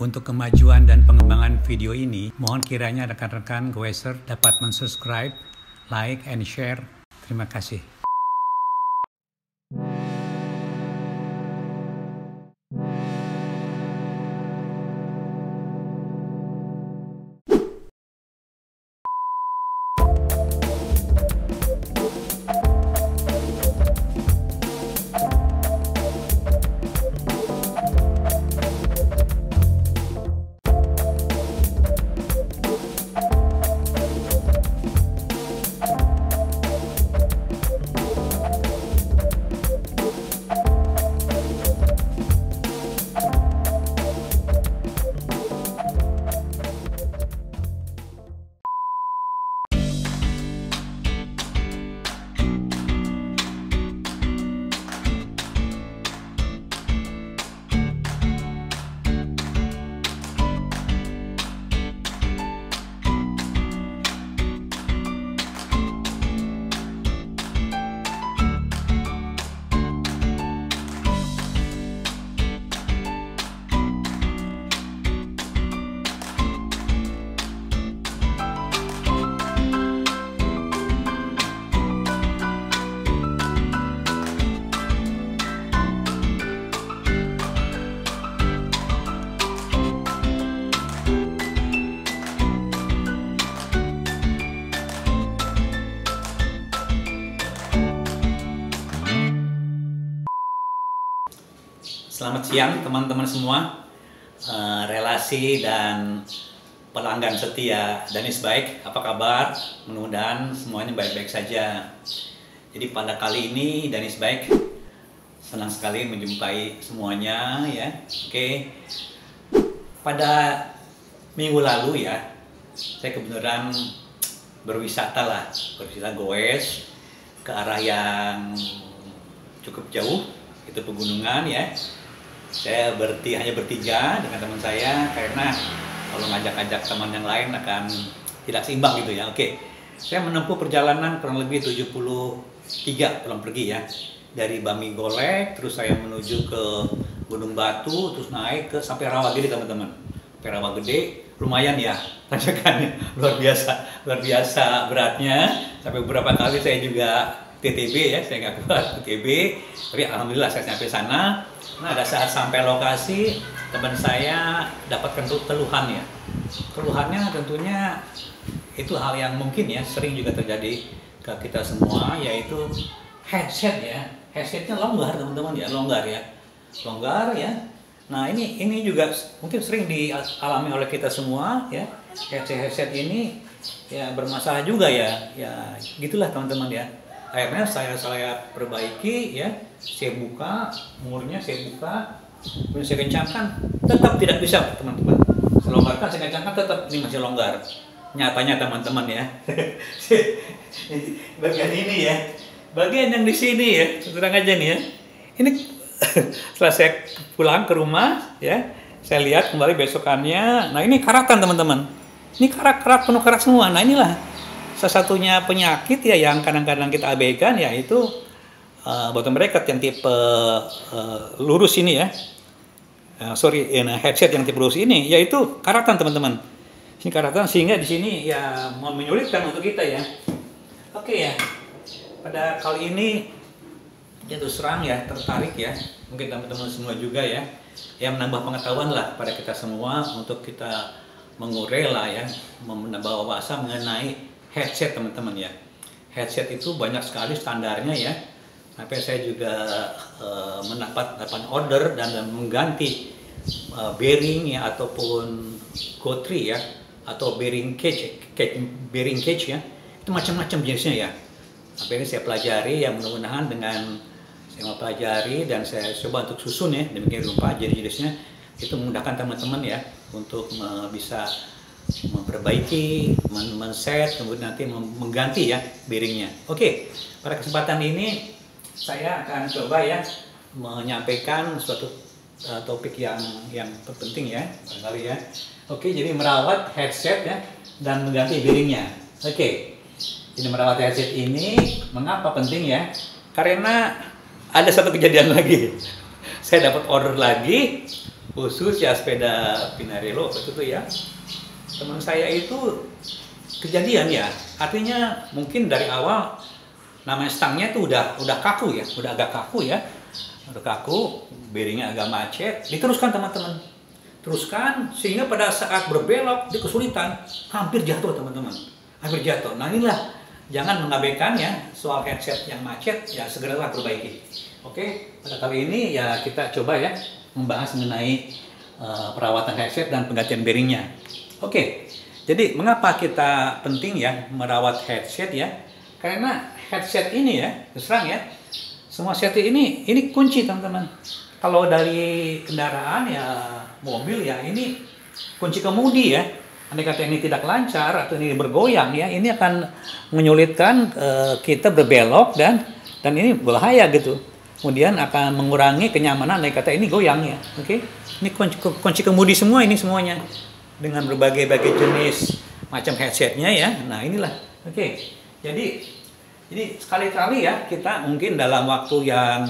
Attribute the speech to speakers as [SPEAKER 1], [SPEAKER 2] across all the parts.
[SPEAKER 1] Untuk kemajuan dan pengembangan video ini, mohon kiranya rekan-rekan Goeser dapat mensubscribe, like, and share. Terima kasih. Selamat siang teman-teman semua, relasi dan pelanggan setia Danis Baik, apa kabar? Mudah-mudahan semuanya baik-baik saja. Jadi pada kali ini Danis Baik senang sekali menjumpai semuanya ya. Oke. Pada minggu lalu ya, saya kebetulan berwisata goes ke arah yang cukup jauh, itu pegunungan ya. Saya hanya bertiga dengan teman saya karena kalau ngajak-ngajak teman yang lain akan tidak seimbang gitu ya. Oke, saya menempuh perjalanan kurang lebih 73 pulang pergi ya. Dari Bami Golek, terus saya menuju ke Gunung Batu, terus naik ke sampai Rawagede teman-teman. Sampai Rawagede lumayan ya, tanjakannya luar biasa beratnya. Sampai beberapa kali saya juga TTB ya, saya nggak kuat TTB, tapi alhamdulillah saya sampai sana. Nah, ada saat sampai lokasi, teman saya dapatkan keluhan ya. Keluhannya tentunya itu hal yang mungkin ya, sering juga terjadi ke kita semua, yaitu headset ya. Headsetnya longgar teman-teman ya, longgar ya. Nah ini juga mungkin sering dialami oleh kita semua ya. Headset ini ya bermasalah juga ya gitulah teman-teman ya. Akhirnya saya perbaiki ya, saya buka murnya, kemudian saya kencangkan, tetap tidak bisa teman-teman. Saya longgarkan, saya kencangkan, tetap ini masih longgar. Nyatanya teman-teman ya, bagian ini ya, bagian yang di sini ya, terang aja nih ya. Ini setelah saya pulang ke rumah ya, saya lihat kembali besokannya. Nah ini karatan teman-teman, ini karat penuh karat semua. Nah inilah salah satunya penyakit ya yang kadang-kadang kita abaikan, yaitu bottom bracket yang tipe lurus ini ya. Headset yang tipe lurus ini, yaitu karatan teman-teman. Ini karatan sehingga di sini ya menyulitkan untuk kita ya. Oke ya. Pada kali ini terus terang ya tertarik ya. Mungkin teman-teman semua juga ya, yang menambah pengetahuan lah pada kita semua untuk kita mengurai lah ya, menambah wawasan mengenai headset teman-teman ya. Headset itu banyak sekali standarnya ya. Sampai saya juga mendapat order dan mengganti bearing ya, ataupun gotri ya, atau bearing cage ya. Itu macam-macam jenisnya ya. Sampai ini saya pelajari ya, mudah-mudahan dengan saya mempelajari dan saya coba untuk susun ya, demikian rupa jenis-jenisnya, itu memudahkan teman-teman ya untuk bisa memperbaiki, men-set, kemudian nanti mengganti ya bearingnya. Oke, pada kesempatan ini saya akan coba ya menyampaikan suatu topik yang penting ya, barangkali ya. Oke, jadi merawat headset ya dan mengganti bearingnya. Oke, jadi merawat headset ini mengapa penting ya? Karena ada satu kejadian lagi. Saya dapat order lagi khusus ya sepeda Pinarello itu tuh ya. Teman saya itu kejadian ya, artinya mungkin dari awal namanya stangnya tuh udah kaku ya, udah agak kaku ya, udah kaku, bearingnya agak macet, diteruskan teman-teman, teruskan sehingga pada saat berbelok dia kesulitan, hampir jatuh teman-teman, hampir jatuh. Nah inilah jangan mengabaikan ya soal headset yang macet ya, segeralah perbaiki. Oke, pada kali ini ya kita coba ya membahas mengenai perawatan headset dan penggantian bearingnya. Oke, jadi mengapa kita penting ya merawat headset ya? Karena headset ini ya, terus terang ya, semua headset ini kunci teman-teman. Kalau dari kendaraan ya mobil ya ini kunci kemudi ya. Andai kata ini tidak lancar atau ini bergoyang ya, ini akan menyulitkan kita berbelok dan ini berbahaya gitu. Kemudian akan mengurangi kenyamanan andai kata ini goyang ya. Oke. Ini kunci kemudi semua ini semuanya dengan berbagai jenis macam headsetnya ya. Nah, inilah. Oke. Jadi sekali-kali ya kita mungkin dalam waktu yang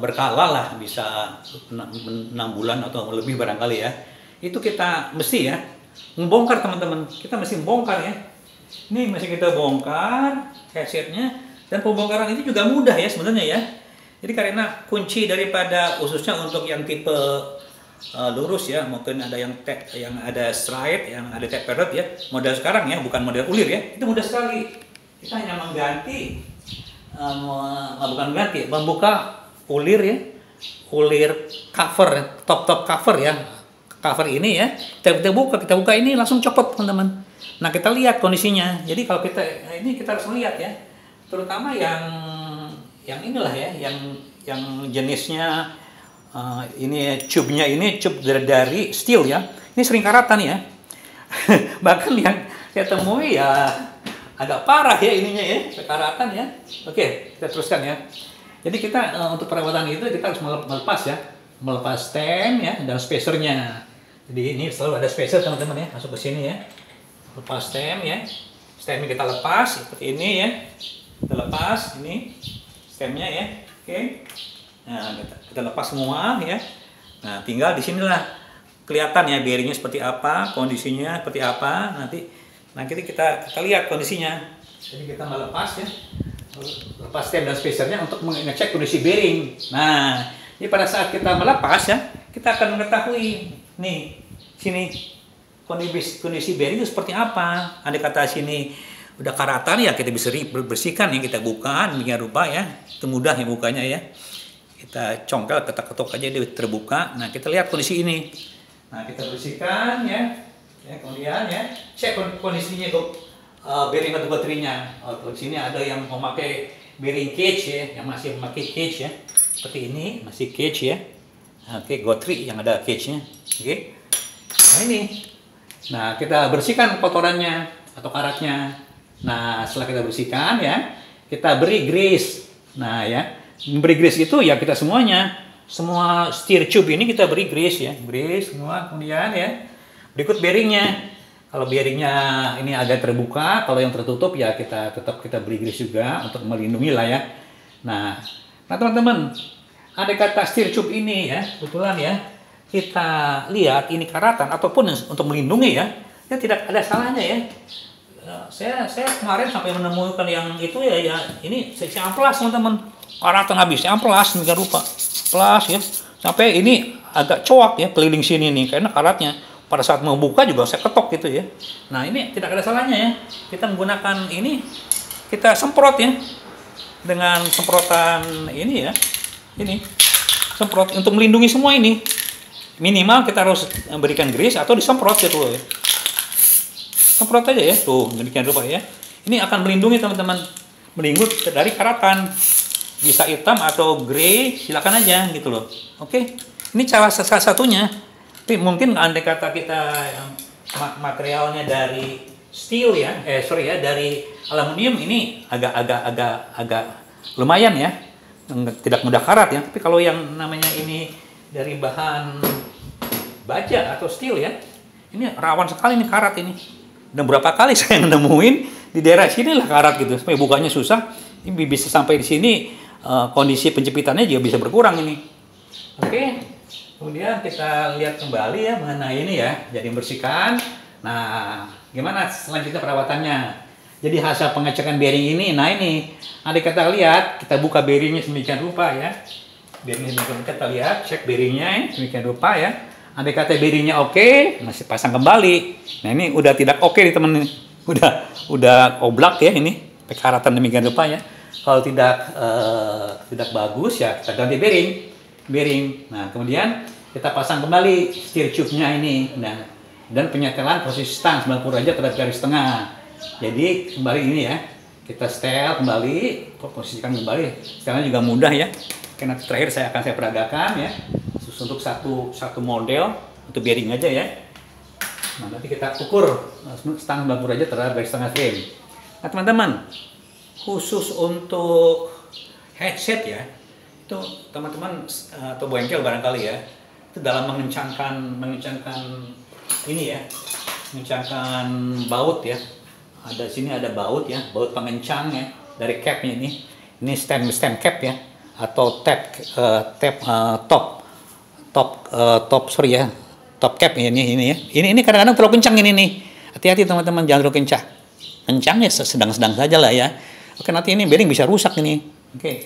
[SPEAKER 1] berkala lah, bisa 6 bulan atau lebih barangkali ya. Itu kita mesti ya membongkar teman-teman. Kita mesti membongkar ya. Ini masih kita bongkar headsetnya. Dan pembongkaran itu juga mudah ya sebenarnya ya. Jadi karena kunci daripada khususnya untuk yang tipe lurus ya, mungkin ada yang ada straight, yang ada tapered ya. Model sekarang ya, bukan model ulir ya. Itu mudah sekali. Kita hanya mengganti membuka ulir ya. Ulir cover, top cover ya. Cover ini ya. Kita buka ini langsung copot teman-teman. Nah, kita lihat kondisinya. Jadi kalau kita harus melihat ya. Terutama yang inilah ya, yang jenisnya ini tube-nya ini tube dari steel ya. Ini sering karatan ya. Bahkan yang saya temui ya agak parah ya ininya ya, karatan ya. Oke, kita teruskan ya. Jadi kita untuk perawatan itu kita harus melepas ya, melepas stem ya dan spacernya. Jadi ini selalu ada spacer teman-teman ya, masuk ke sini ya. Lepas stem ya. Stemnya kita lepas seperti ini ya. Kita lepas ini stemnya ya. Oke. Nah, kita lepas semua ya. Nah, tinggal di sinilah kelihatan ya bearingnya seperti apa, kondisinya seperti apa. Nanti kita lihat kondisinya. Jadi kita melepas ya. Lepas stem dan spacernya untuk mengecek kondisi bearing. Nah, jadi pada saat kita melepas ya, kita akan mengetahui nih sini kondisi bearing itu seperti apa. Andai kata sini udah karatan ya kita bisa bersihkan ya, kita buka demikian rupa ya. Itu mudah ya bukanya ya. Kita congkel, ketok-ketok aja dia terbuka. Nah, kita lihat kondisi ini. Nah, kita bersihkan ya. Kemudian ya cek kondisinya bearing atau baterainya. Oh, di sini ada yang memakai bearing cage ya, yang masih memakai cage ya. Seperti ini masih cage ya. Oke, Gotri yang ada cage-nya. Oke. Nah, ini. Nah, kita bersihkan kotorannya atau karatnya. Nah, setelah kita bersihkan ya, kita beri grease. Nah, ya, memberi grease itu ya kita semua steer tube ini kita beri grease ya, grease semua. Kemudian ya, berikut bearingnya. Kalau bearingnya ini agak terbuka, kalau yang tertutup ya tetap kita beri grease juga untuk melindungi lah ya. Nah teman-teman, ada kata steer tube ini ya, kebetulan ya kita lihat ini karatan ataupun untuk melindungi ya tidak ada salahnya ya. Saya kemarin sampai menemukan yang itu ya ini saya amplas teman-teman, karatan habis saya amplas demikian rupa plas ya, sampai ini agak coak ya keliling sini nih karena karatnya pada saat membuka juga saya ketok gitu ya. Nah, ini tidak ada salahnya ya kita menggunakan ini, kita semprot ya dengan semprotan ini ya, ini semprot untuk melindungi semua ini. Minimal kita harus berikan grease atau disemprot gitu loh ya. Semprot aja ya, tuh demikian rupa ya. Ini akan melindungi teman-teman, melindungi dari karatan. Bisa hitam atau grey, silakan aja gitu loh. Oke, ini salah satunya. Tapi mungkin andai kata kita materialnya dari steel ya, dari aluminium, ini agak lumayan ya, tidak mudah karat ya. Tapi kalau yang namanya ini dari bahan baja atau steel ya, ini rawan sekali nih karat ini. Dan berapa kali saya nemuin di daerah sini lah karat gitu, supaya bukanya susah. Ini bisa sampai di sini kondisi penjepitannya juga bisa berkurang ini. Oke. Kemudian kita lihat kembali ya mengenai ini ya, jadi membersihkan. Nah, gimana selanjutnya perawatannya? Jadi hasil pengecekan bearing ini, nah ini, adik kita lihat, kita buka bearingnya sedemikian rupa ya. Bearingnya sedemikian rupa, kita lihat, cek bearingnya ya, sedemikian rupa ya. Andai kata bearingnya oke, masih pasang kembali. Nah ini udah tidak oke nih teman, udah oblak ya ini, pekaratan demikian rupa ya. Kalau tidak bagus ya kita ganti bearing. Nah kemudian kita pasang kembali steer tube-nya ini, dan penyetelan posisi stang 90 derajat terhadap garis tengah. Jadi kembali ini ya, kita setel kembali, posisikan kembali. Setelnya juga mudah ya. Karena terakhir saya peragakan ya, khusus untuk satu model untuk bearing aja ya. Nah nanti kita ukur stang 90 derajat terhadap garis tengah frame. Nah teman-teman, khusus untuk headset ya, itu teman-teman atau bengkel barangkali ya, itu dalam mengencangkan ini ya, mengencangkan baut ya. Ada sini ada baut ya, baut pengencang ya dari capnya ini. Ini stem cap ya, atau top cap ini ya. Ini kadang-kadang terlalu kencang ini nih. Hati-hati teman-teman, jangan terlalu kencang. Kencangnya sedang-sedang saja lah ya. Oke, nanti ini bearing bisa rusak ini. Oke.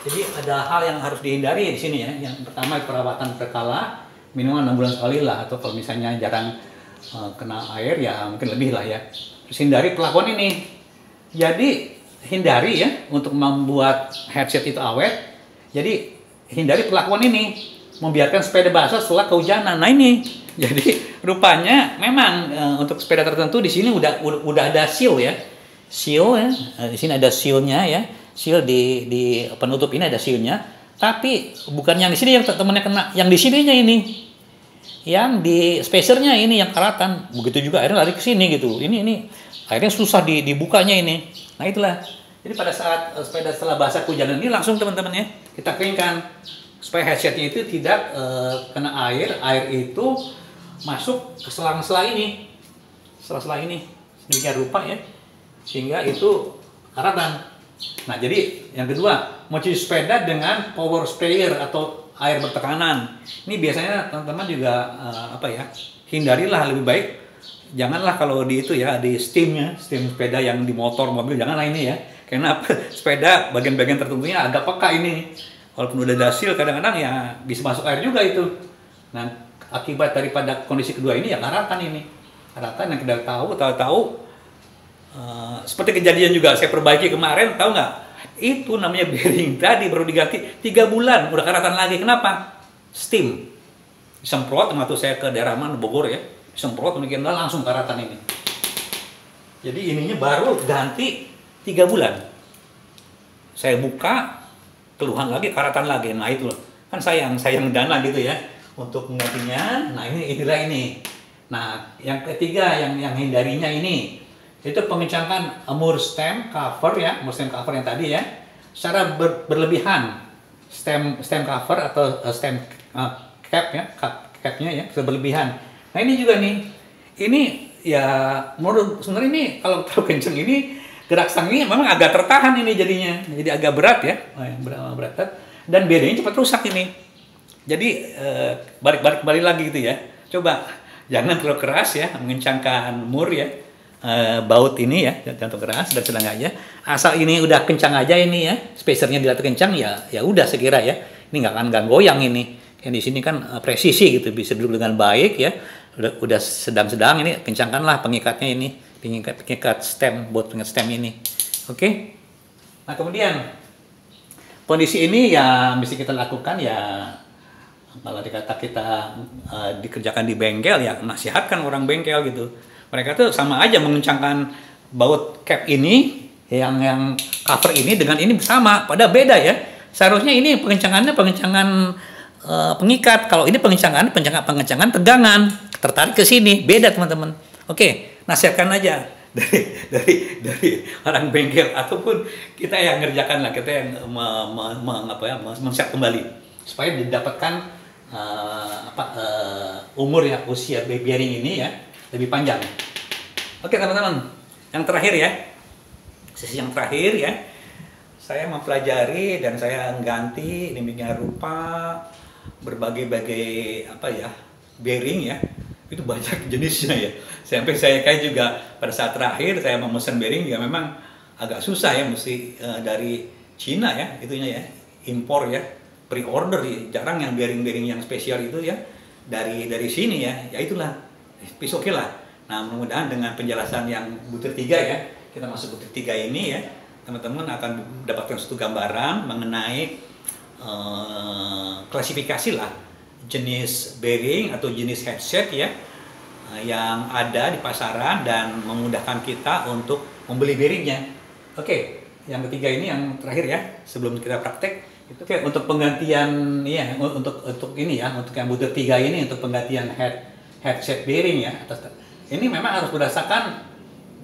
[SPEAKER 1] Jadi ada hal yang harus dihindari di sini ya. Yang pertama perawatan berkala, minimal 6 bulan sekali lah, atau kalau misalnya jarang kena air ya mungkin lebih lah ya. Terus hindari pelakuan ini. Jadi hindari ya untuk membuat headset itu awet. Jadi hindari pelakuan ini, membiarkan sepeda basah setelah kehujanan. Nah ini, jadi rupanya memang untuk sepeda tertentu di sini udah ada seal ya, seal ya. Di sini ada sealnya ya, seal di penutup ini ada sealnya. Tapi bukan yang di sini yang temennya kena, yang di sininya ini. Yang di spacernya ini yang karatan, begitu juga akhirnya lari ke sini gitu. Ini akhirnya susah dibukanya ini. Nah itulah. Jadi pada saat sepeda setelah basah kehujanan ini langsung teman-teman ya kita keringkan supaya headsetnya itu tidak kena air. Air itu masuk ke selang-sela ini, sela-sela ini sedemikian rupa ya, sehingga itu karatan. Nah jadi yang kedua, mencuci sepeda dengan power sprayer atau air bertekanan. Ini biasanya teman-teman juga hindarilah lebih baik. Janganlah kalau di itu ya, di steam sepeda yang di motor, mobil, janganlah ini ya. Karena sepeda bagian-bagian tertentunya agak peka ini. Walaupun udah ada seal, kadang-kadang ya bisa masuk air juga itu. Nah, akibat daripada kondisi kedua ini ya karatan ini. Karatan yang kita tahu seperti kejadian juga saya perbaiki kemarin, tahu nggak? Itu namanya bearing tadi baru diganti 3 bulan udah karatan lagi. Kenapa? Steam disemprot. Waktu saya ke daerah Bogor ya, disemprot demikian langsung karatan ini. Jadi ininya baru ganti 3 bulan. Saya buka, keluhan lagi, karatan lagi. Nah itu kan sayang dana gitu ya untuk menggantinya. Nah inilah ini. Nah yang ketiga yang hindarinya ini, itu pengencangan mur stem cover ya, mur stem cover yang tadi ya, secara berlebihan. Stem cover atau stem cap ya, capnya ya, berlebihan. Nah ini juga nih, ini ya menurut sebenarnya ini kalau terlalu kenceng ini gerak stangnya memang agak tertahan ini jadinya, jadi agak berat ya, berat dan bearingnya cepat rusak ini. Jadi balik lagi gitu ya, coba jangan terlalu keras ya mengencangkan mur ya. Baut ini ya, jangan keras dan sedang aja. Asal ini udah kencang aja ini ya, spacernya dilatih kencang ya udah sekira ya. Ini nggak akan goyang ini. Yang di sini kan presisi gitu, bisa duduk dengan baik ya. Udah sedang-sedang ini, kencangkanlah pengikatnya ini, pengikat stem, buat pengikat stem ini. Oke. Nah kemudian kondisi ini ya mesti kita lakukan ya. Kalau dikata kita dikerjakan di bengkel ya, nasihatkan orang bengkel gitu. Mereka tuh sama aja mengencangkan baut cap ini, yang cover ini dengan ini sama, pada beda ya. Seharusnya ini pengencangan pengikat, kalau ini pengencangan tegangan, tertarik ke sini, beda teman-teman. Oke, nasihatkan aja dari orang bengkel ataupun kita yang ngerjakan lah, kita yang men-set kembali supaya didapatkan umur ya, usia bearing ini ya lebih panjang. Oke teman-teman, yang terakhir ya, sesi yang terakhir ya, saya mempelajari dan saya ganti demikian rupa berbagai-bagai apa ya, bearing ya, itu banyak jenisnya ya. Sampai saya kayak juga pada saat terakhir saya memesan bearing ya memang agak susah ya, mesti dari Cina ya itunya ya, impor ya, pre-order ya. Jarang yang bearing-bearing yang spesial itu ya dari sini ya. Ya itulah, oke lah. Nah mudah-mudahan dengan penjelasan yang butir 3 ya, kita masuk butir 3 ini ya, teman-teman akan mendapatkan satu gambaran mengenai klasifikasi lah jenis bearing atau jenis headset ya yang ada di pasaran dan memudahkan kita untuk membeli bearingnya. Oke, yang ketiga ini yang terakhir ya sebelum kita praktek itu kayak untuk penggantian ya, untuk ini ya, untuk yang butir 3 ini untuk penggantian headset bearing ya. Ini memang harus berdasarkan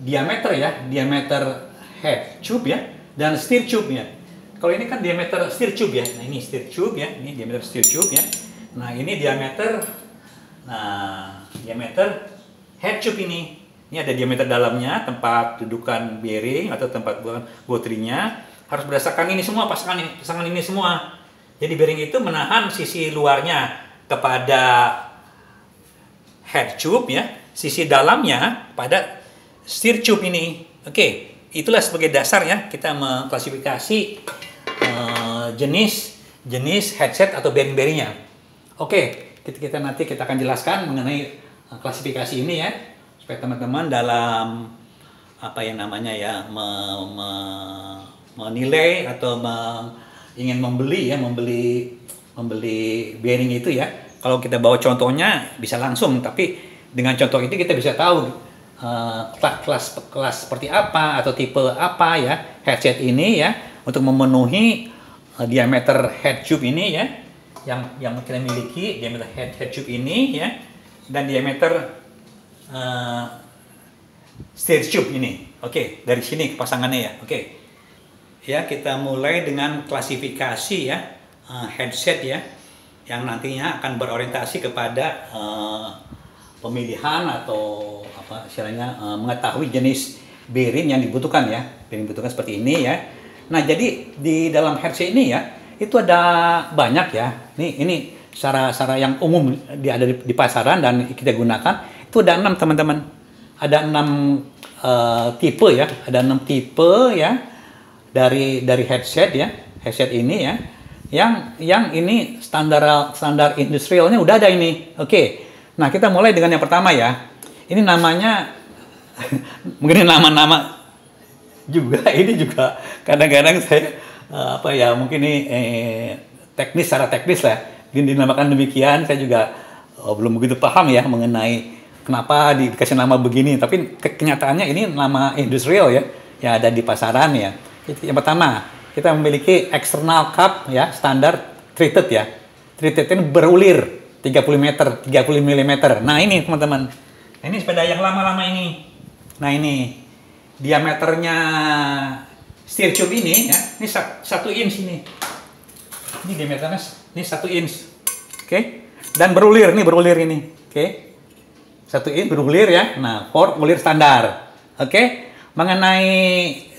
[SPEAKER 1] diameter ya, diameter head tube ya dan steer tube ya. Kalau ini kan diameter steer tube ya. Nah, ini steer tube ya, ini diameter steer tube ya. Nah, ini diameter head tube ini. Ini ada diameter dalamnya, tempat dudukan bearing atau tempat botrinya. Harus berdasarkan ini semua, pasangan ini semua. Jadi bearing itu menahan sisi luarnya kepada head tube ya, sisi dalamnya pada steer tube ini. Oke, itulah sebagai dasar ya kita mengklasifikasi jenis headset atau bearing-bearingnya. Oke, kita nanti akan jelaskan mengenai klasifikasi ini ya, supaya teman-teman dalam apa yang namanya ya menilai atau ingin membeli bearing itu ya. Kalau kita bawa contohnya bisa langsung, tapi dengan contoh itu kita bisa tahu kelas seperti apa atau tipe apa ya headset ini ya untuk memenuhi diameter head tube ini ya yang kita miliki, diameter head tube ini ya dan diameter steer tube ini. Oke, dari sini pasangannya ya. Oke. Ya, kita mulai dengan klasifikasi ya headset ya yang nantinya akan berorientasi kepada pemilihan atau apa istilahnya mengetahui jenis bearing yang dibutuhkan ya. Bearing dibutuhkan seperti ini ya. Nah, jadi di dalam headset ini ya, itu ada banyak ya. Ini cara yang umum ada di pasaran dan kita gunakan. Itu ada 6 teman-teman. Ada 6 tipe ya. Ada 6 tipe ya dari headset ya. Headset ini ya. Yang ini standar industrialnya udah ada ini. Oke. Nah, kita mulai dengan yang pertama ya. Ini namanya mungkin nama-nama juga ini juga kadang-kadang saya mungkin ini secara teknis lah dinamakan demikian. Saya juga belum begitu paham ya mengenai kenapa dikasih nama begini, tapi kenyataannya ini nama industrial ya yang ada di pasaran ya. Yang pertama kita memiliki external cup ya standar treated ya. Treated ini berulir 30 mm. Nah ini teman-teman, ini sepeda yang lama-lama ini. Nah ini diameternya steer tube ini ya, ini 1 inch ini. Ini diameternya ini 1 inch. Oke. Dan berulir ini. Oke. 1 inch berulir ya. Nah, berulir standar. Oke. Mengenai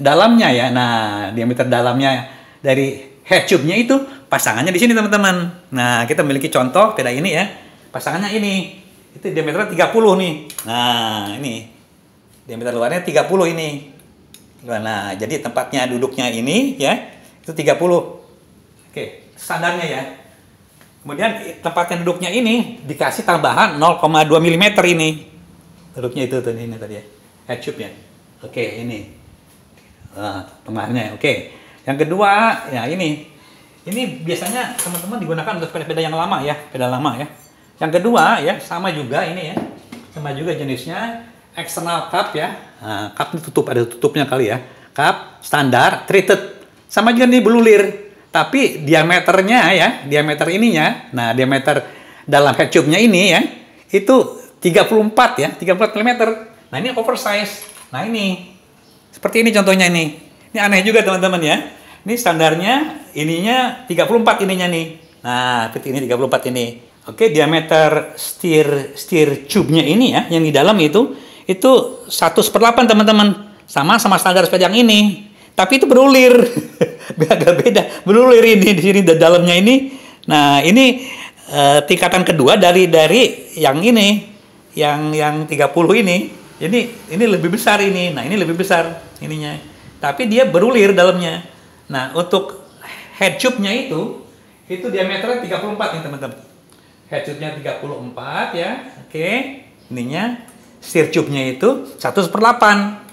[SPEAKER 1] dalamnya ya. Nah, diameter dalamnya dari head tube-nya itu pasangannya di sini teman-teman. Nah, kita memiliki contoh sepeda ini ya. Pasangannya ini. Itu diameternya 30 nih. Nah, ini. Diameter luarnya 30 ini. Nah, jadi tempatnya duduknya ini ya, itu 30. Oke, standarnya ya. Kemudian tempatnya duduknya ini dikasih tambahan 0,2 mm ini. Duduknya itu tuh ini tadi ya. Head tube-nya. Oke, ini. Tengahnya. Oke. Yang kedua, ya ini. Ini biasanya teman-teman digunakan untuk sepeda-sepeda yang lama ya, sepeda lama ya. Yang kedua ya, sama juga ini ya. Sama juga jenisnya. External cup ya, nah, cup ini ada tutupnya kali ya. Cup standar treated, sama juga nih belulir, tapi diameternya ya, diameter ininya, nah diameter dalam head tube-nya ini ya, itu 34 ya, 34 mm. Nah ini oversize. Nah ini seperti ini contohnya ini. Ini aneh juga teman-teman ya. Ini standarnya ininya 34 ininya nih. Nah seperti ini 34 ini. Oke, diameter steer tube-nya ini ya, yang di dalam itu 1/8 teman-teman, sama standar sepeda yang ini, tapi itu berulir. Agak beda, berulir ini di sini dalamnya ini. Nah ini tingkatan kedua dari yang ini, yang 30 ini. Ini lebih besar ini. Nah, ini lebih besar ininya. Tapi dia berulir dalamnya. Nah, untuk head tube-nya itu diameternya 34 nih, teman-teman. Head tube-nya 34 ya. Oke. Ininya steer tube-nya itu 1/8.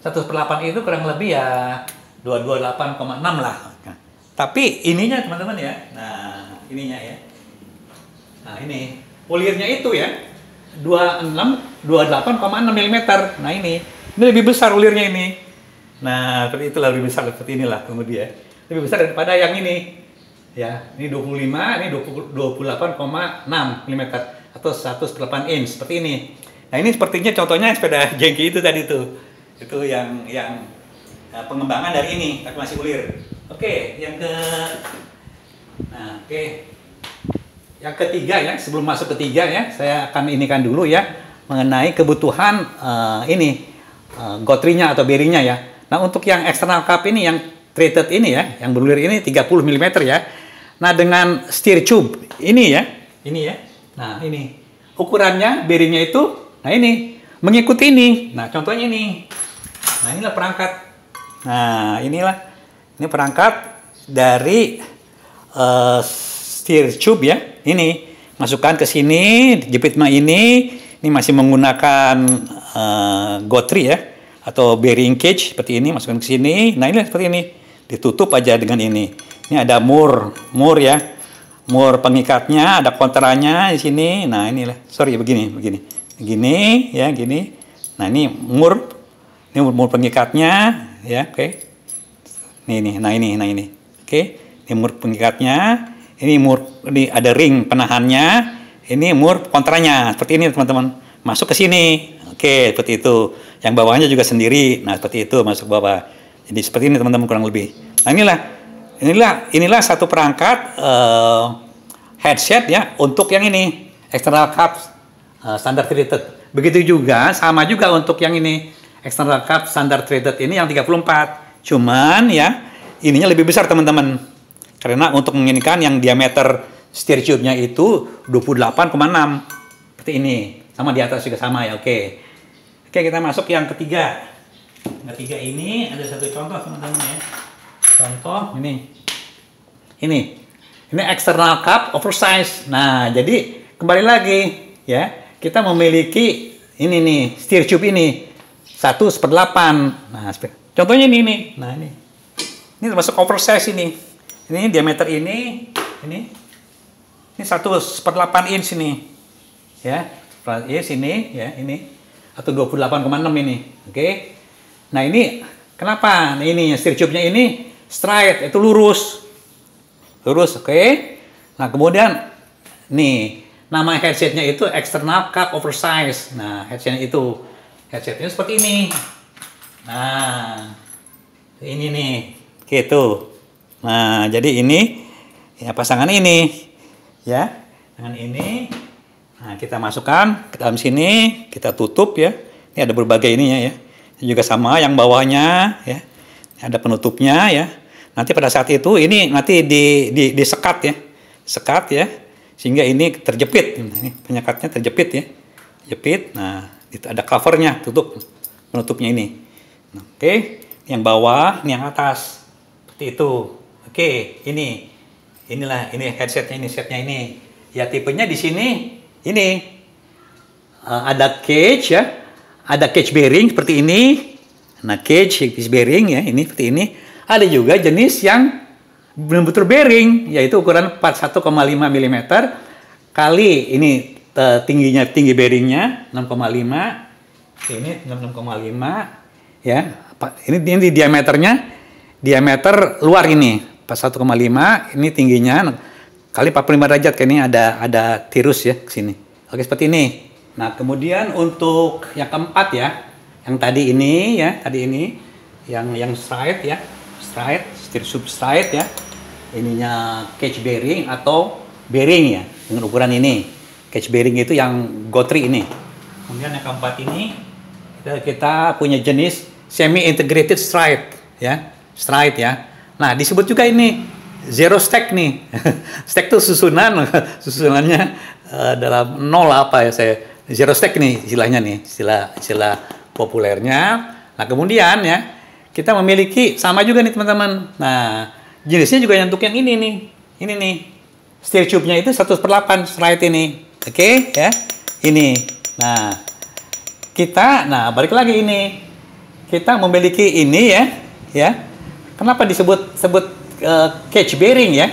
[SPEAKER 1] 1/8 itu kurang lebih ya 228,6 lah. Nah, tapi ininya teman-teman ya. Nah, ininya ya. Nah, ini ulirnya itu ya 28,6 mm. Nah, ini lebih besar ulirnya ini. Nah, seperti itulah, lebih besar seperti inilah kemudian. Lebih besar daripada yang ini. Ya, ini 25, ini 28,6 mm atau 1/8 inch seperti ini. Nah, ini sepertinya contohnya sepeda jengki itu tadi tuh. Itu yang pengembangan dari ini, tapi masih ulir. Oke, yang ketiga ya, sebelum masuk ketiga ya, saya akan inikan dulu ya mengenai kebutuhan gotrinya atau bearingnya ya. Nah, untuk yang external cup ini, yang treated ini ya, yang berulir ini 30 mm ya. Nah, dengan steer tube ini ya. Nah, ini ukurannya bearingnya itu, nah ini mengikuti ini. Nah, contohnya ini. Nah, inilah perangkat. Nah, ini perangkat dari steer tube ya. Ini masukkan ke sini, jepit ini masih menggunakan gotri ya, atau bearing cage seperti ini, masukkan ke sini. Nah, ini seperti ini, ditutup aja dengan ini. Ini ada mur ya, mur pengikatnya, ada kontranya di sini. Nah, inilah, begini ya, gini. Nah, ini mur pengikatnya ya, oke. Nah ini, oke. Ini mur pengikatnya. Ini ada ring penahannya, ini mur kontranya, seperti ini teman-teman. Masuk ke sini, oke, seperti itu. Yang bawahnya juga sendiri, nah seperti itu masuk bawah. Jadi seperti ini teman-teman kurang lebih. Nah, inilah satu perangkat headset ya untuk yang ini external cup standar treated. Begitu juga, sama juga untuk yang ini external cup standar treated ini yang 34. Cuman ya ininya lebih besar teman-teman. Karena untuk menginginkan yang diameter steer tube-nya itu 28,6. Seperti ini. Sama di atas juga sama ya, oke. Oke, kita masuk yang ketiga. Yang ketiga ini ada satu contoh teman-teman ya. Contoh ini. Ini external cup oversize. Nah, jadi kembali lagi ya. Kita memiliki ini nih, steer tube ini 1/8. Nah, contohnya ini. Nah, ini termasuk oversize ini. Ini diameter ini 1/8 inch ini. Ya, 1/8 inch ini ya, ini atau 28,6 ini. Oke. Nah, ini kenapa? Nah, ini steer tube-nya ini straight, itu lurus. Lurus, oke. Nah, kemudian nih, nama headsetnya itu external cup oversize. Nah, headsetnya seperti ini. Nah, ini nih, gitu. Nah, jadi ini ya pasangan ini ya, dengan ini. Nah, kita masukkan ke dalam sini, kita tutup ya. Ini ada berbagai ininya ya. Ini juga sama yang bawahnya ya. Ada penutupnya ya. Nanti pada saat itu ini nanti disekat ya. Sekat ya. Sehingga ini terjepit. Ini penyekatnya terjepit ya. Jepit. Nah, itu ada covernya, tutup penutupnya ini. Nah, oke. Yang bawah, ini yang atas. Seperti itu. Oke, inilah headsetnya, ini setnya ini. Ya, tipenya di sini ini ada cage ya, ada cage bearing seperti ini. Nah, cage bearing ya, ini seperti ini. Ada juga jenis yang betul-betul bearing, yaitu ukuran 41,5 mm kali ini tinggi bearingnya 6,5. Ini 6,5 ya. Ini diameter luar ini 41,5, ini tingginya kali 45 derajat, kayak ini ada tirus ya ke sini. Oke, seperti ini. Nah, kemudian untuk yang keempat ya, yang tadi ini ya, yang straight ya, steer tube straight ya. Ininya cage bearing atau bearing ya, dengan ukuran ini. Cage bearing itu yang gotri ini. Kemudian yang keempat ini kita punya jenis semi integrated straight ya. Nah, disebut juga ini zero stack nih. Stack tuh susunannya dalam nol apa ya saya. Zero stack nih istilahnya nih, istilah populernya. Nah, kemudian ya, kita memiliki sama juga nih teman-teman. Nah, jenisnya juga untuk yang ini nih. Ini nih. Steel tube-nya itu 1/8 straight ini. Oke, ya. Ini. Nah, balik lagi ini. Kita memiliki ini ya. Kenapa disebut cage bearing ya?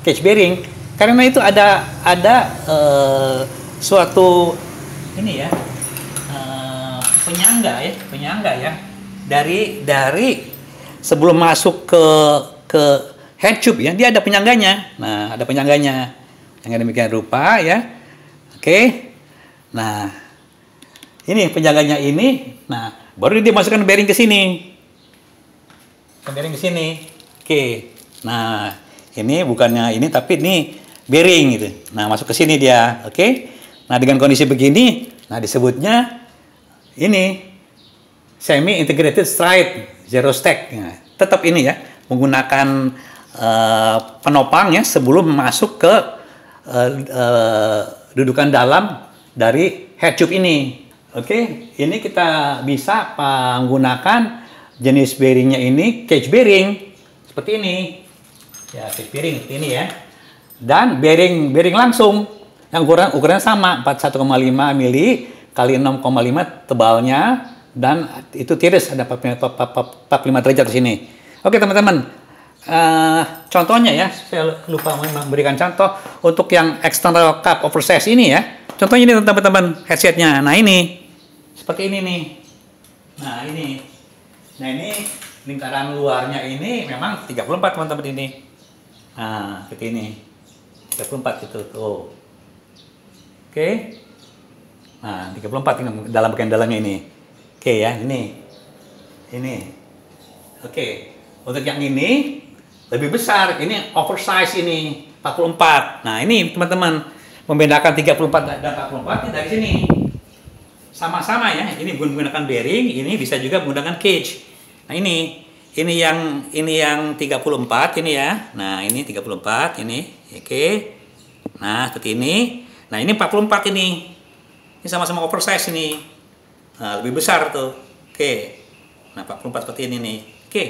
[SPEAKER 1] Cage bearing karena itu ada suatu ini ya, penyangga ya dari sebelum masuk ke head tube ya, dia ada penyangganya. Nah, ada penyangganya yang demikian rupa ya. Oke. Nah, ini penyangganya ini. Nah, baru dia masukkan bearing ke sini. Bearing ke sini. Oke. Nah, ini bukannya ini tapi ini bearing gitu. Nah, masuk ke sini dia. Oke. Nah, dengan kondisi begini, nah disebutnya ini semi integrated stride zero stack. Nah, tetap ini ya, menggunakan penopang ya sebelum masuk ke dudukan dalam dari head tube ini. Oke, ini kita bisa menggunakan jenis bearingnya ini cage bearing seperti ini. Ya, cage bearing seperti ini ya. Dan bearing langsung yang ukurannya sama 41,5 mili kali 6,5 tebalnya, dan itu tiris ada 45 derajat di sini. Oke teman-teman, contohnya ya, saya lupa memberikan contoh untuk yang external cup oversize ini ya. Contohnya ini teman-teman headsetnya. Nah ini seperti ini nih. Nah ini lingkaran luarnya ini memang 34 teman-teman ini. Nah seperti ini 34 gitu tuh. Oke. Nah, 34 ini dalam bagian dalamnya ini. Oke ya, ini. Oke. Untuk yang ini lebih besar, ini oversize ini 44. Nah, ini teman-teman membedakan 34 dan 44 ini dari sini. Sama-sama ya. Ini menggunakan bearing, ini bisa juga menggunakan cage. Nah, ini yang 34 ini ya. Nah, ini 34 ini. Oke. Nah, seperti ini. Nah, ini 44 ini. Ini sama-sama oversize ini. Nah, lebih besar tuh. Oke. Nah, 44 seperti ini nih. Oke.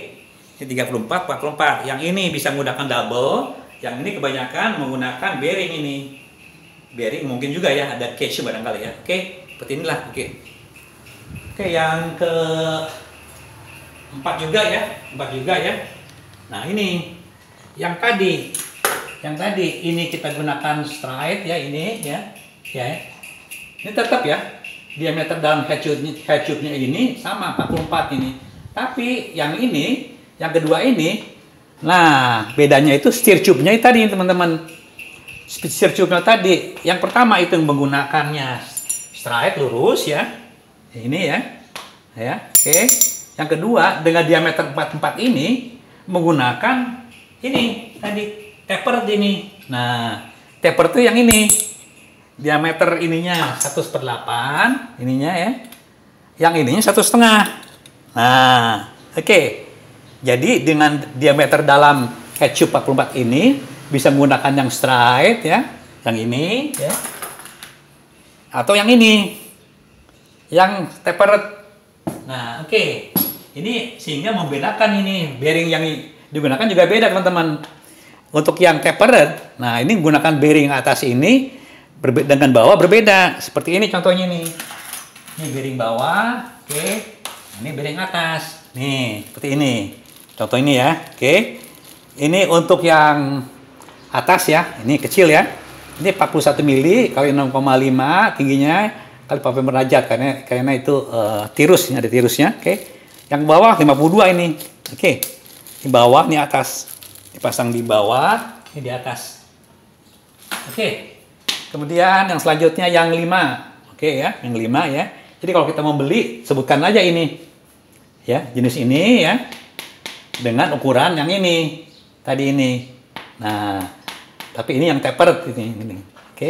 [SPEAKER 1] Ini 34, 44. Yang ini bisa menggunakan double. Yang ini kebanyakan menggunakan bearing ini. Bearing mungkin juga ya, ada cage barangkali ya. Oke. Seperti inilah. Oke. Oke, yang ke 4 juga ya. 4 juga ya. Nah, ini. Yang tadi ini kita gunakan stride ya, ini ya. Ini tetap ya, diameter dalam head tube-nya ini sama 44 ini. Tapi yang ini, yang kedua ini, nah bedanya itu steer tube-nya tadi teman-teman. Steer tube-nya tadi, yang pertama itu menggunakannya stride lurus ya. Ini ya. Oke. Yang kedua dengan diameter 44 ini menggunakan ini tadi taper ini. Nah, taper itu yang ini. Diameter ininya 1/8 ininya ya. Yang ininya 1,5. Nah, oke. Jadi dengan diameter dalam head tube 44 ini bisa menggunakan yang straight ya, yang ini ya. Atau yang ini. Yang tapered. Nah, oke. Ini sehingga membedakan ini bearing yang digunakan juga beda teman-teman. Untuk yang tapered, nah ini menggunakan bearing atas ini dengan bawah berbeda. Seperti ini contohnya nih. Ini bearing bawah, oke. Ini bearing atas. Nih, seperti ini. Contoh ini ya, oke. Ini untuk yang atas ya, ini kecil ya. Ini 41 mili kali 6,5 tingginya kali 45 derajat karena itu tirus, ini ada tirusnya, oke. Yang bawah 52 ini. Oke. Di bawah, ini atas. Dipasang di bawah, ini di atas. Oke. Kemudian yang selanjutnya yang 5. Oke ya, yang 5 ya. Jadi kalau kita mau beli, sebutkan aja ini. Ya, jenis ini ya. Dengan ukuran yang ini. Tadi ini. Nah, tapi ini yang tapered ini. Oke.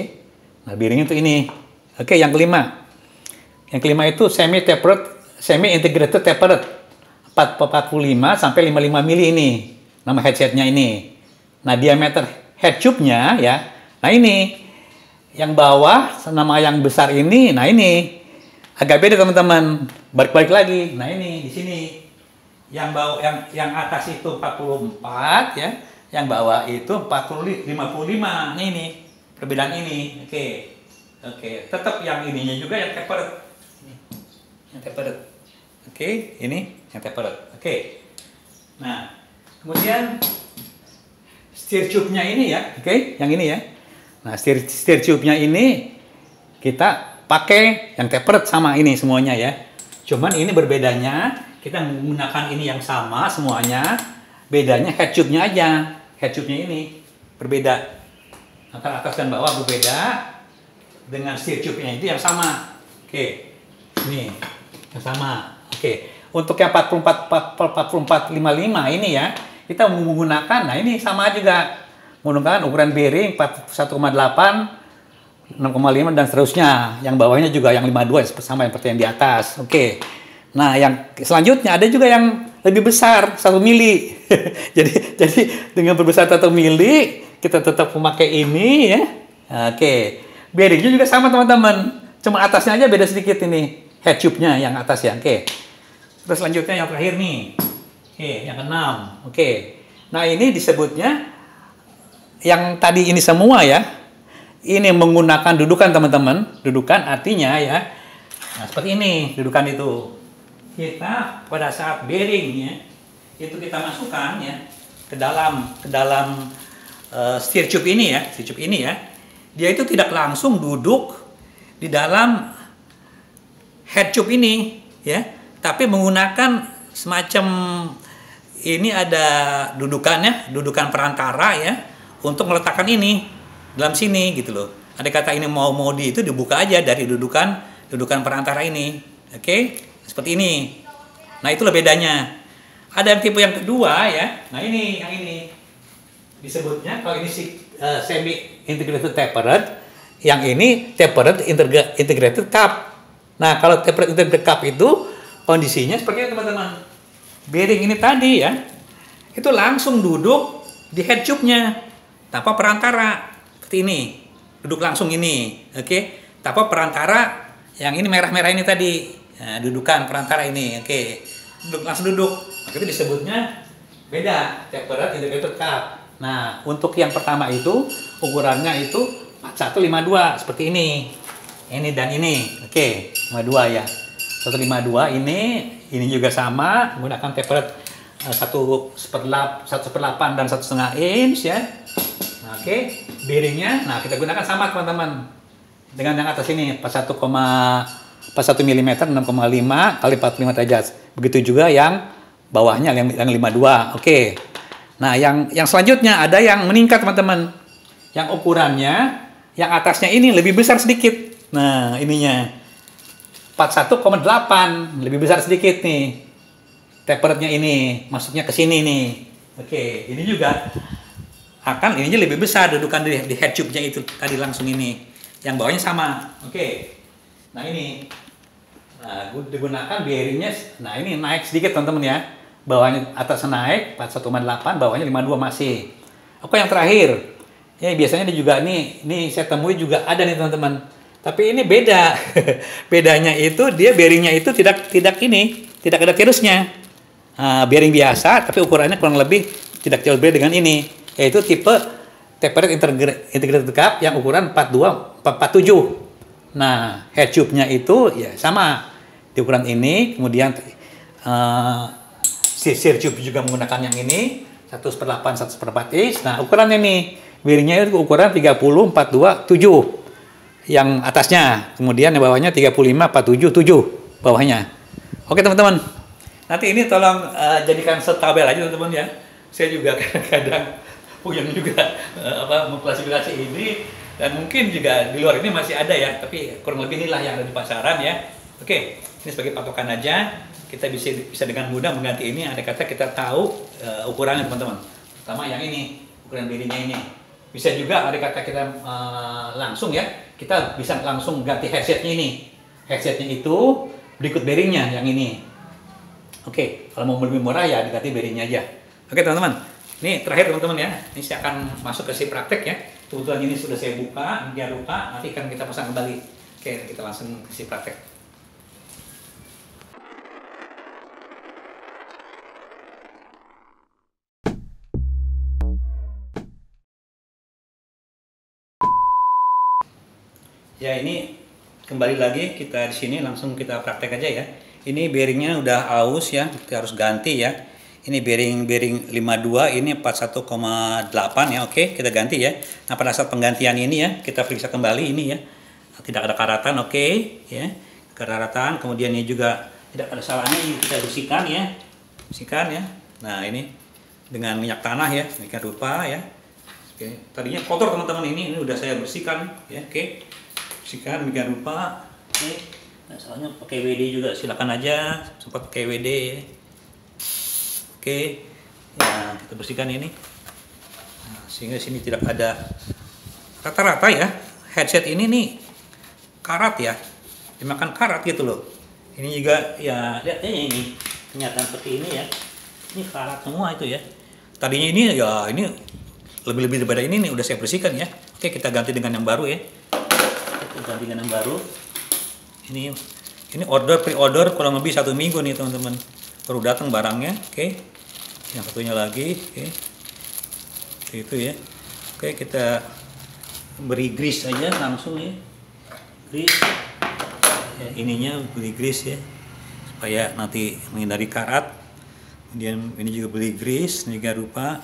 [SPEAKER 1] Nah, bearingnya itu ini. Oke, yang kelima. Yang kelima itu semi integrated tapered. 45 sampai 55 mili ini. Nama headsetnya ini. Nah, diameter head tube-nya ya. Nah, ini yang bawah sama yang besar ini. Nah, ini agak beda teman-teman. Balik-balik lagi. Nah, ini di sini yang bawah yang atas itu 44 ya. Yang bawah itu 55. Nah, ini perbedaan ini. Oke. Tetap yang ininya juga yang tapered. Yang tapered. Oke, ini yang tapered. Oke. Nah, kemudian steer tube-nya ini ya, oke, yang ini ya. Nah, steer tube-nya ini kita pakai yang tapered sama ini semuanya ya. Cuman ini berbedanya, kita menggunakan ini yang sama semuanya, bedanya head tube-nya aja. Head tube-nya ini berbeda. Antara atas dan bawah berbeda dengan steer tube-nya itu yang sama. Oke. Ini yang sama. Oke. Untuk yang 4455 ini ya, kita menggunakan, nah ini sama juga, menggunakan ukuran bearing 1,8, 6,5 dan seterusnya. Yang bawahnya juga yang 52 sama seperti yang di atas. Oke. Nah, yang selanjutnya ada juga yang lebih besar 1 mili. jadi dengan berbesar 1 mili kita tetap memakai ini ya. Oke. Bearingnya juga sama teman-teman. Cuma atasnya aja beda sedikit ini. Head tube-nya yang atas ya. Oke. Terus selanjutnya yang terakhir nih. Oke, yang keenam. Oke. Nah, ini disebutnya yang tadi ini semua ya. Ini menggunakan dudukan teman-teman. Dudukan artinya ya. Nah, seperti ini dudukan itu. Kita pada saat bearingnya itu kita masukkan ya ke dalam steer tube ini ya, steer tube ini ya. Dia itu tidak langsung duduk di dalam head tube ini ya. Tapi menggunakan semacam ini ada dudukannya, dudukan perantara ya, untuk meletakkan ini dalam sini gitu loh. Ada kata ini mau di itu dibuka aja dari dudukan perantara ini. Oke, seperti ini. Nah, itulah bedanya. Ada tipe yang kedua ya. Nah, ini yang ini disebutnya kalau ini semi integrated tapered, yang ini tapered integrated cup. Nah, kalau tapered integrated cup itu kondisinya seperti ini teman-teman. Bearing ini tadi ya, itu langsung duduk di head tube-nya tanpa perantara. Seperti ini. Duduk langsung ini. Oke. Tanpa perantara yang ini merah-merah ini tadi. Nah, dudukan perantara ini. Oke. Langsung duduk. Itu disebutnya beda. Tapered integrated cup. Nah, untuk yang pertama itu ukurannya itu 4152 seperti ini. Ini dan ini. Oke, 52 ya. 152 ini juga sama menggunakan tapered 1/8 dan 1,5 inch ya. Nah, oke, bearingnya, nah kita gunakan sama teman-teman dengan yang atas ini 41 mm 6,5 kali 45 derajat. Begitu juga yang bawahnya yang 52. Oke. Nah, yang selanjutnya ada yang meningkat teman-teman. Yang ukurannya yang atasnya ini lebih besar sedikit. Nah, ininya 41,8, lebih besar sedikit nih. Taperednya ini masuknya ke sini nih. Oke, ini juga akan ininya lebih besar dudukan di head tube-nya itu tadi langsung ini. Yang bawahnya sama. Oke. Nah, ini. Nah, digunakan bearingnya. Nah, ini naik sedikit teman-teman ya. Bawahnya atas naik 41,8, bawahnya 52 masih. Oke, yang terakhir. Ya, biasanya juga ini saya temui juga ada nih teman-teman. Tapi ini beda. Bedanya itu dia bearingnya itu tidak ada tirusnya. Bearing biasa tapi ukurannya kurang lebih tidak jauh beda dengan ini. Yaitu tipe tapered integrated cup yang ukuran 47. Nah, head tube-nya itu ya sama di ukuran ini. Kemudian steer tube juga menggunakan yang ini 1/8 1/4 inch. Nah, ukurannya nih bearingnya itu ukuran 30 42 7. Yang atasnya, kemudian yang bawahnya 35, 47, 7 bawahnya. Oke teman-teman, nanti ini tolong jadikan setabel aja teman-teman ya. Saya juga kadang-kadang puyeng juga mengklasifikasi ini, dan mungkin juga di luar ini masih ada ya, tapi kurang lebih inilah yang ada di pasaran ya. Oke, ini sebagai patokan aja, kita bisa dengan mudah mengganti ini. Ada kata kita tahu ukurannya teman-teman. Pertama yang ini, ukuran bearingnya ini. Bisa juga ada kata kita langsung ya, kita bisa langsung ganti headsetnya ini. Headsetnya itu berikut bearingnya yang ini. Oke, kalau mau lebih murah ya diganti bearingnya aja. Oke teman-teman, Ini terakhir teman-teman ya. Ini saya akan masuk ke si praktek ya. Kebetulan ini sudah saya buka, jangan lupa nanti akan kita pasang kembali. Oke, kita langsung ke si praktek. Ya, ini kembali lagi kita di sini langsung kita praktek aja ya. Ini bearingnya udah aus ya, kita harus ganti ya. Ini bearing 52, ini 41,8 ya. Oke, kita ganti ya. Nah, pada saat penggantian ini ya, kita periksa kembali ini ya. Tidak ada karatan, oke ya. Karatan, kemudian ini juga tidak ada salahnya, ini kita bersihkan ya. Bersihkan ya. Nah, ini dengan minyak tanah ya, demikian rupa ya. Oke, tadinya kotor teman-teman, ini udah saya bersihkan ya. Oke. Bersihkan demikian rupa. Oke. Nah, soalnya pakai WD juga silakan aja, sempat pakai WD ya. Oke. Ya, kita bersihkan ini. Nah, sehingga sini tidak ada rata-rata ya. Headset ini nih karat ya. Dimakan karat gitu loh. Ini juga ya, lihat aja ini. Kenyataan seperti ini ya. Ini karat semua itu ya. Tadinya ini ya, ini lebih-lebih daripada ini nih udah saya bersihkan ya. Oke, kita ganti dengan yang baru ya. Ganti dengan yang baru. Ini order pre-order kurang lebih 1 minggu nih teman-teman, baru datang barangnya. Oke, yang satunya lagi. Oke, itu ya. Oke, kita beri grease saja langsung ya, grease ya, ininya beri grease ya supaya nanti menghindari karat. Kemudian ini juga beli grease juga rupa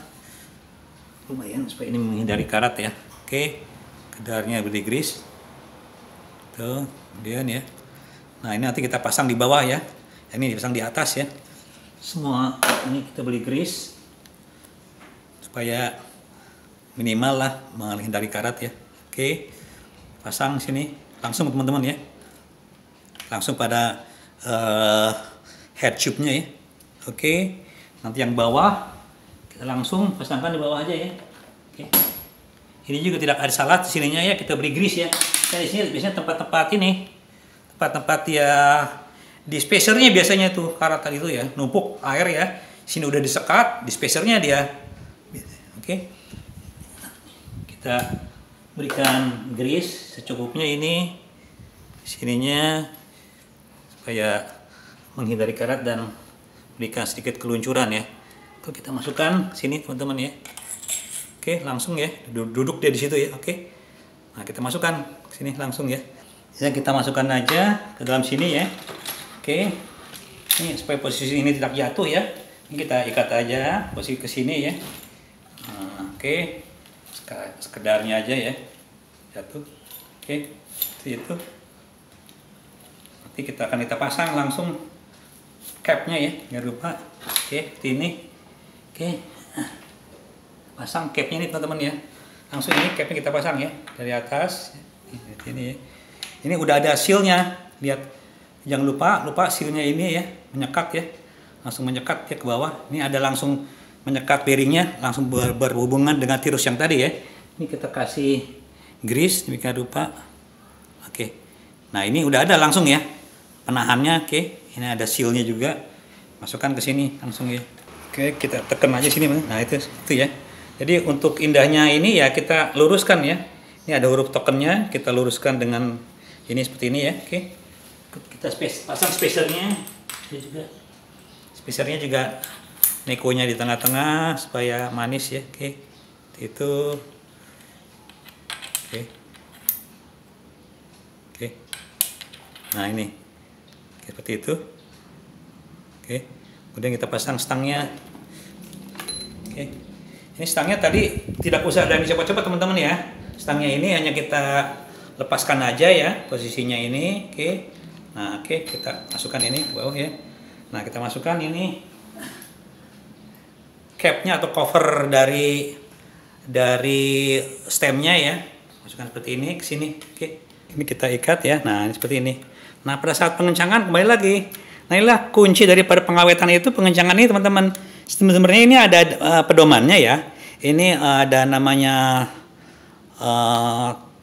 [SPEAKER 1] lumayan supaya ini menghindari karat ya. Oke, kedarnya beli grease tuh, kemudian ya. Nah, ini nanti kita pasang di bawah ya. Ini dipasang di atas ya. Semua ini kita beli grease supaya minimal lah menghindari karat ya. Oke. Pasang sini langsung teman-teman ya. Langsung pada head tube-nya ya. Oke. Nanti yang bawah kita langsung pasangkan di bawah aja ya. Oke. Ini juga tidak ada salah di sininya ya, kita beri grease ya. Di sini biasanya tempat-tempat ini, tempat-tempat ya di spacernya biasanya tuh karatan itu ya, numpuk air ya. Sini udah disekat, di spacernya dia. Oke. Kita berikan grease secukupnya ini sininya supaya menghindari karat dan berikan sedikit keluncuran ya. Tuh kita masukkan sini teman-teman ya. Oke, langsung ya, duduk dia di situ ya. Oke. Nah, kita masukkan ke sini langsung ya. Ya, kita masukkan aja ke dalam sini ya. Oke. Ini supaya posisi ini tidak jatuh ya. Ini kita ikat aja posisi ke sini ya. Nah, oke. Sekedarnya aja ya. Jatuh. Oke. Itu. Nanti kita pasang langsung capnya ya, jangan lupa. Oke, ini. Oke. Pasang capnya ini teman-teman ya. Langsung ini capnya kita pasang ya dari atas. Ini ya. Ini udah ada sealnya. Lihat, jangan lupa sealnya ini ya, menyekat ya. Langsung menyekat ya ke bawah. Ini ada langsung menyekat bearingnya, langsung berhubungan dengan tirus yang tadi ya. Ini kita kasih grease demikian rupa. Oke. Nah, ini udah ada langsung ya penahannya. Oke. Ini ada sealnya juga. Masukkan ke sini langsung ya. Oke, kita tekan aja sini. Nah, itu ya. Jadi untuk indahnya ini ya kita luruskan ya. Ini ada huruf tokennya, kita luruskan dengan ini seperti ini ya. Oke. Kita pasang spacernya. Spacernya juga nekonya di tengah-tengah supaya manis ya. Oke. Itu. Oke. Oke. Nah, ini. Seperti itu. Oke. Kemudian kita pasang stangnya. Oke. Ini stangnya tadi tidak usah ada yang coba-coba teman-teman ya. Stangnya ini hanya kita lepaskan aja ya posisinya ini. Oke. Nah, oke, kita masukkan ini ke bawah ya. Nah, kita masukkan ini capnya atau cover dari stemnya ya. Masukkan seperti ini ke sini. Oke. Ini kita ikat ya. Nah, ini seperti ini. Nah, pada saat pengencangan kembali lagi. Nah, inilah kunci daripada pengawetan itu, pengencangan ini teman-teman. Sebenarnya ini ada pedomannya ya. Ini ada namanya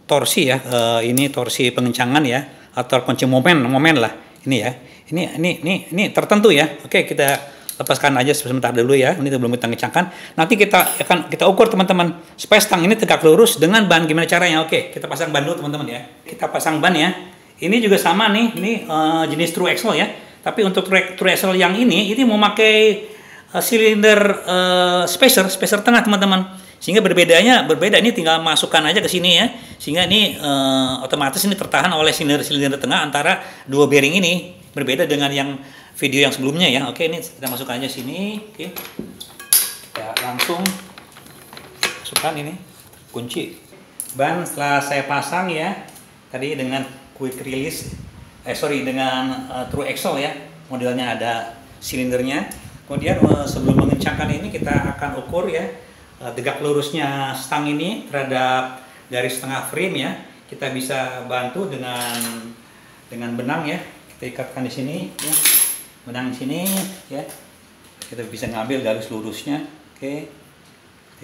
[SPEAKER 1] torsi ya. Ini torsi pengencangan ya, atau kunci momen lah. Ini ya. Ini tertentu ya. Oke, kita lepaskan aja sebentar dulu ya. Ini belum kita kencangkan. Nanti kita ukur teman-teman supaya stang ini tegak lurus dengan ban. Gimana caranya? Oke, kita pasang ban dulu teman-teman ya. Kita pasang ban ya. Ini juga sama nih. Ini jenis true axle ya. Tapi untuk true axle yang ini mau pakai silinder spacer tengah teman-teman. Sehingga berbeda. Ini tinggal masukkan aja ke sini ya. Sehingga ini otomatis ini tertahan oleh silinder tengah antara dua bearing ini. Berbeda dengan yang video yang sebelumnya ya. Oke, ini kita masukkan aja sini. Oke. Kita langsung masukkan ini kunci. Ban setelah saya pasang ya. Tadi dengan quick release. Dengan true axle ya. Modelnya ada silindernya. Kemudian sebelum mengencangkan ini kita akan ukur ya tegak lurusnya stang ini terhadap garis tengah frame ya. Kita bisa bantu dengan benang ya. Kita ikatkan di sini ya. Benang di sini ya. Kita bisa ngambil garis lurusnya. Oke.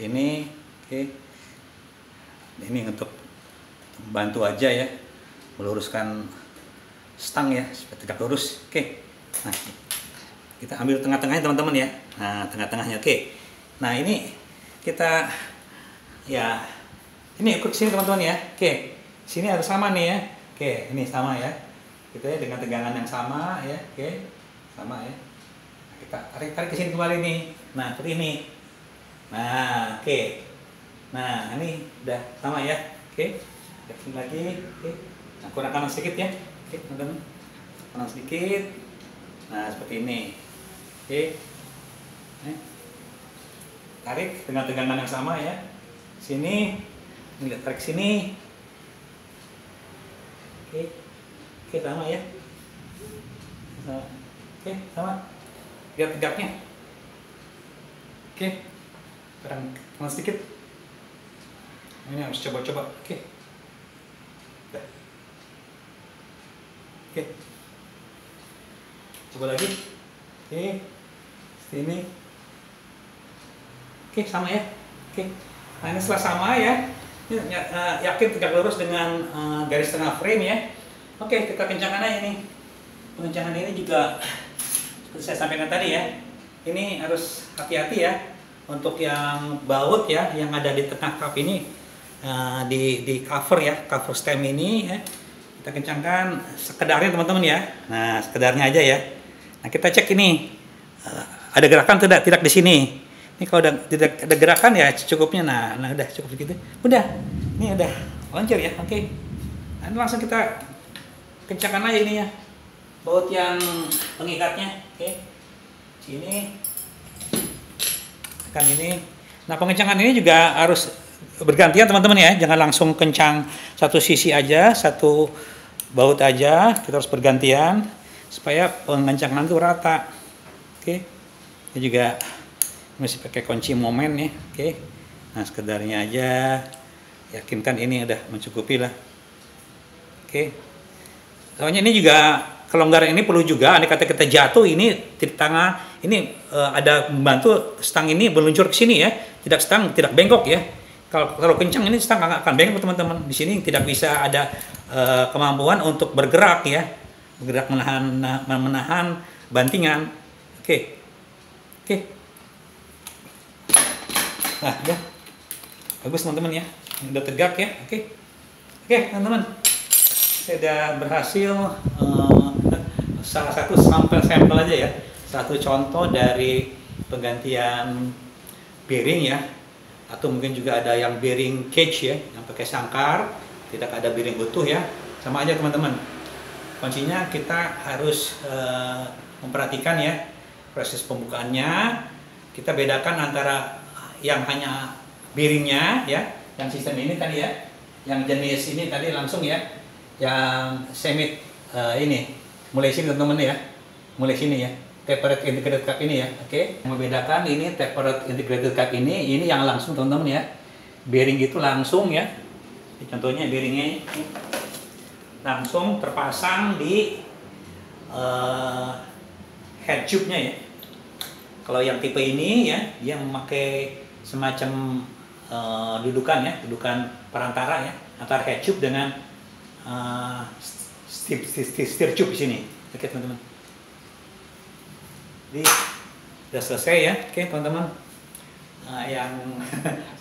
[SPEAKER 1] Ini oke. Ini untuk bantu aja ya meluruskan stang ya supaya tegak lurus. Oke. Nah, kita ambil tengah-tengahnya teman-teman ya. Nah, tengah-tengahnya. Oke. Nah, ini kita ya ini ikut sini teman-teman ya. Oke, sini harus sama nih ya. Oke, ini sama ya. Kita ya dengan tegangan yang sama ya. Oke, sama ya. Kita tarik ke sini kembali nih. Nah, seperti ini. Nah, oke. Nah, ini udah sama ya. Oke, sini lagi. Oke, nah, kurang kanan sedikit ya. Oke, teman-teman. Kanan sedikit. Nah, seperti ini. Oke. Tarik dengan tegangan yang sama ya. Sini, ini tarik sini. Oke, sama ya. Oke, sama. Lihat tegaknya. Oke, kurang sedikit. Ini harus coba-coba. Oke. Oke. Coba lagi. Oke. Sini. Oke, sama ya. Oke. Nah, ini setelah sama ya. Ini, yakin tegak lurus dengan garis tengah frame ya. Oke, kita kencangkan aja nih. Pengencangan ini juga seperti saya sampaikan tadi ya. Ini harus hati-hati ya. Untuk yang baut ya, yang ada di tengah cup ini di cover ya, cover stem ini ya. Kita kencangkan sekedarnya teman-teman ya. Nah, sekedarnya aja ya. Nah, kita cek ini ada gerakan tidak di sini. Ini kalau udah tidak ada gerakan ya cukupnya. Nah udah cukup begitu. Udah, ini udah lancar ya. Oke. Nah, langsung kita kencangkan aja ini ya. Baut yang pengikatnya. Oke. Sini. Tekan ini. Nah, pengencangan ini juga harus bergantian teman-teman ya. Jangan langsung kencang satu sisi aja, satu baut aja. Kita harus bergantian supaya pengencangan itu rata. Oke. Ini juga masih pakai kunci momen ya. Oke. Nah, sekedarnya aja. Yakinkan ini udah mencukupi lah. Oke. Soalnya ini juga kelonggaran ini perlu juga. Andai kata kita jatuh ini tangan ini ada membantu stang ini meluncur ke sini ya. Tidak bengkok ya. Kalau kencang ini stang nggak akan bengkok teman-teman. Di sini tidak bisa ada kemampuan untuk bergerak ya. Bergerak menahan bantingan. Oke. Oke. Nah, ya. Bagus teman-teman ya. Ini udah tegak ya. Oke. Oke, teman-teman. Saya udah berhasil salah satu sampel aja ya. Satu contoh dari penggantian bearing ya. Atau mungkin juga ada yang bearing cage ya, yang pakai sangkar, tidak ada bearing utuh ya. Sama aja teman-teman. Kuncinya kita harus memperhatikan ya proses pembukaannya. Kita bedakan antara yang hanya bearingnya ya, yang sistem ini tadi ya, yang jenis ini tadi langsung ya, yang semit ini mulai sini teman-teman ya, mulai sini ya, tapered integrated cap ini ya. Oke. Membedakan ini tapered integrated cap ini yang langsung teman-teman ya, bearing itu langsung ya. Contohnya bearingnya ini langsung terpasang di head tube-nya ya. Kalau yang tipe ini ya, dia memakai semacam dudukan ya, dudukan perantara ya, antara head tube dengan steer tube di sini. Oke teman-teman. Jadi Udah selesai ya, oke teman-teman. Yang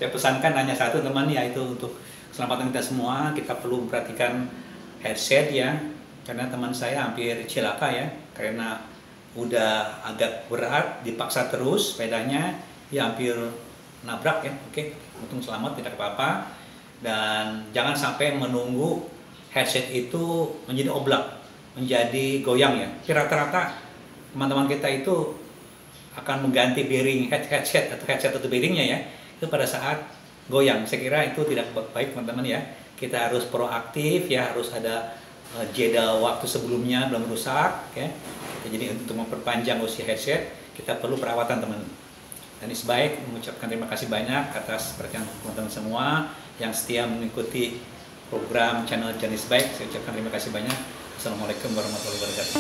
[SPEAKER 1] saya pesankan hanya satu teman, yaitu untuk keselamatan kita semua. Kita perlu memperhatikan headset ya, karena teman saya hampir celaka ya, karena udah agak berat, dipaksa terus sepedanya, ya hampir nabrak ya. Oke, untung selamat, tidak apa-apa. Dan jangan sampai menunggu headset itu menjadi oblak, menjadi goyang ya. Rata-rata teman-teman kita itu akan mengganti bearing headset atau bearingnya ya, itu pada saat goyang. Saya kira itu tidak baik teman-teman ya. Kita harus proaktif ya, harus ada jeda waktu sebelumnya belum rusak ya. Jadi untuk memperpanjang usia headset kita perlu perawatan teman. Dan baik mengucapkan terima kasih banyak atas perhatian teman-teman semua yang setia mengikuti program channel Janis Baik. Saya ucapkan terima kasih banyak. Assalamualaikum warahmatullahi wabarakatuh.